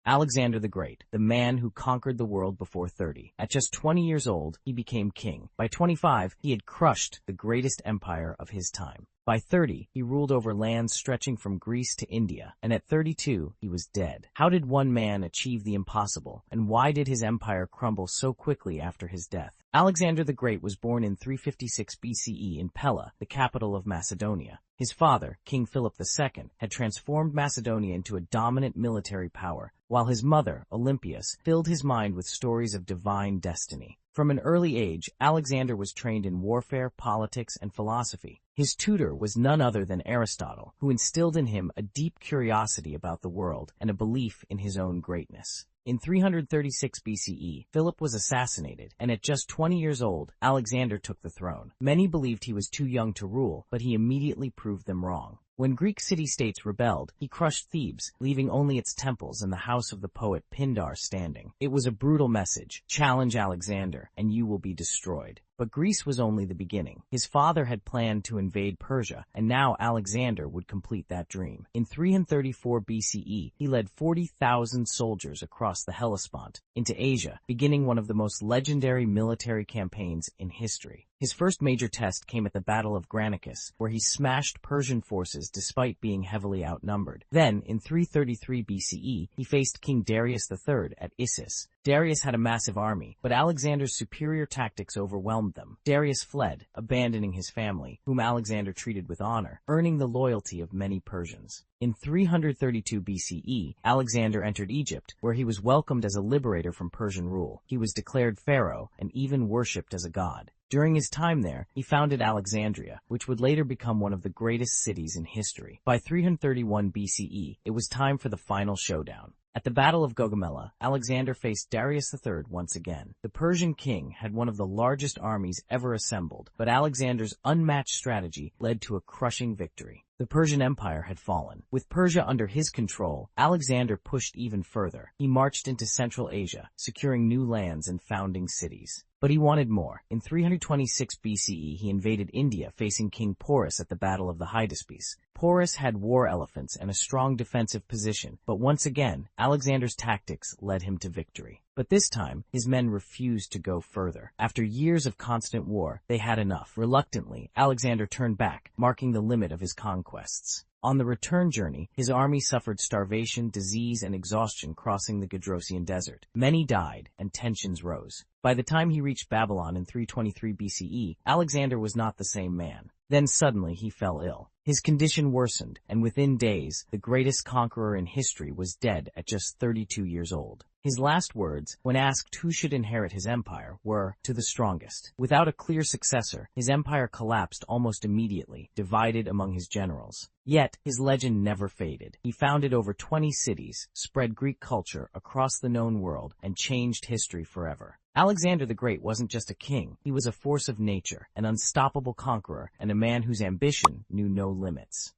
Alexander the Great, the man who conquered the world before 30. At just 20 years old, he became king. By 25, he had crushed the greatest empire of his time. By 30, he ruled over lands stretching from Greece to India, and at 32, he was dead. How did one man achieve the impossible, and why did his empire crumble so quickly after his death? Alexander the Great was born in 356 BCE in Pella, the capital of Macedonia. His father, King Philip II, had transformed Macedonia into a dominant military power, while his mother, Olympias, filled his mind with stories of divine destiny. From an early age, Alexander was trained in warfare, politics, and philosophy. His tutor was none other than Aristotle, who instilled in him a deep curiosity about the world and a belief in his own greatness. In 336 BCE, Philip was assassinated, and at just 20 years old, Alexander took the throne. Many believed he was too young to rule, but he immediately proved them wrong. When Greek city-states rebelled, he crushed Thebes, leaving only its temples and the house of the poet Pindar standing. It was a brutal message: challenge Alexander, and you will be destroyed. But Greece was only the beginning. His father had planned to invade Persia, and now Alexander would complete that dream. In 334 BCE, he led 40,000 soldiers across the Hellespont into Asia, beginning one of the most legendary military campaigns in history. His first major test came at the Battle of Granicus, where he smashed Persian forces despite being heavily outnumbered. Then, in 333 BCE, he faced King Darius III at Issus. Darius had a massive army, but Alexander's superior tactics overwhelmed them. Darius fled, abandoning his family, whom Alexander treated with honor, earning the loyalty of many Persians. In 332 BCE, Alexander entered Egypt, where he was welcomed as a liberator from Persian rule. He was declared pharaoh and even worshipped as a god. During his time there, he founded Alexandria, which would later become one of the greatest cities in history. By 331 BCE, it was time for the final showdown. At the Battle of Gaugamela, Alexander faced Darius III once again. The Persian king had one of the largest armies ever assembled, but Alexander's unmatched strategy led to a crushing victory. The Persian Empire had fallen. With Persia under his control, Alexander pushed even further. He marched into Central Asia, securing new lands and founding cities. But he wanted more. In 326 BCE, he invaded India, facing King Porus at the Battle of the Hydaspes. Porus had war elephants and a strong defensive position, but once again, Alexander's tactics led him to victory. But this time, his men refused to go further. After years of constant war, they had enough. Reluctantly, Alexander turned back, marking the limit of his conquests. On the return journey, his army suffered starvation, disease, and exhaustion crossing the Gedrosian desert. Many died, and tensions rose. By the time he reached Babylon in 323 BCE, Alexander was not the same man. Then suddenly he fell ill. His condition worsened, and within days, the greatest conqueror in history was dead at just 32 years old. His last words, when asked who should inherit his empire, were, "To the strongest." Without a clear successor, his empire collapsed almost immediately, divided among his generals. Yet, his legend never faded. He founded over 20 cities, spread Greek culture across the known world, and changed history forever. Alexander the Great wasn't just a king. He was a force of nature, an unstoppable conqueror, and a man whose ambition knew no limits.